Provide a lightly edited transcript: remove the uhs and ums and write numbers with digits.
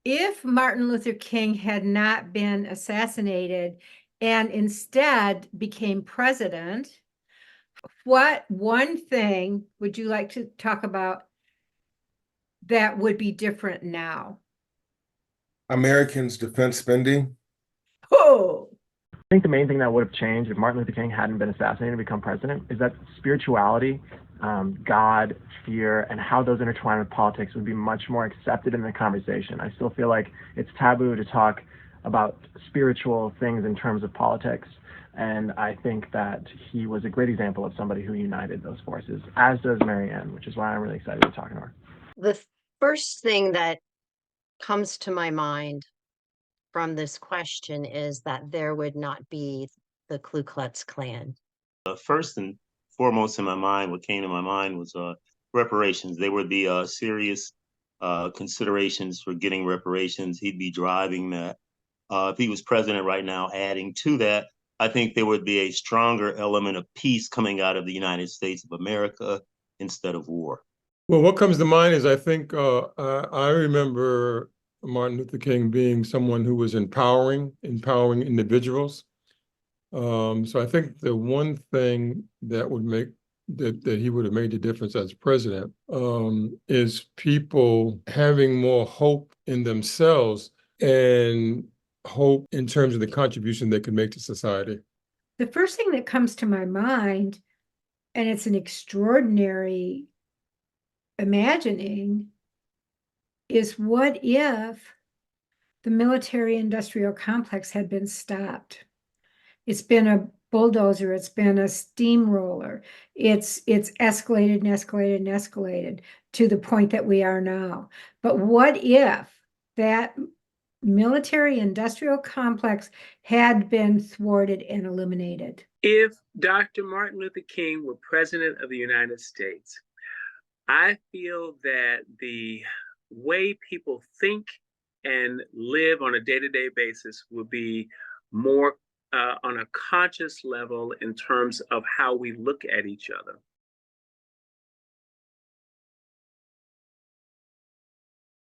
if Martin Luther King had not been assassinated and instead became president, what one thing would you like to talk about that would be different now? Americans' defense spending. Oh, I think the main thing that would have changed if Martin Luther King hadn't been assassinated and become president is that spirituality, God, fear, and how those intertwine with politics would be much more accepted in the conversation. I still feel like it's taboo to talk about spiritual things in terms of politics. And I think that he was a great example of somebody who united those forces, as does Marianne, which is why I'm really excited to talk to her. The first thing that comes to my mind from this question is that there would not be the Ku Klux Klan. First and foremost in my mind, what came to my mind was reparations. They were the serious considerations for getting reparations. He'd be driving that. If he was president right now, adding to that, I think there would be a stronger element of peace coming out of the United States of America instead of war. Well, what comes to mind is I think I remember Martin Luther King being someone who was empowering individuals. So I think the one thing that would make that he would have made the difference as president is people having more hope in themselves and hope in terms of the contribution they could make to society. the first thing that comes to my mind, and it's an extraordinary imagining, is what if the military-industrial complex had been stopped? It's been a bulldozer, it's been a steamroller, it's escalated and escalated and escalated to the point that we are now. But what if that military-industrial complex had been thwarted and eliminated? If Dr. Martin Luther King were president of the United States, I feel that the way people think and live on a day-to-day basis would be more on a conscious level in terms of how we look at each other.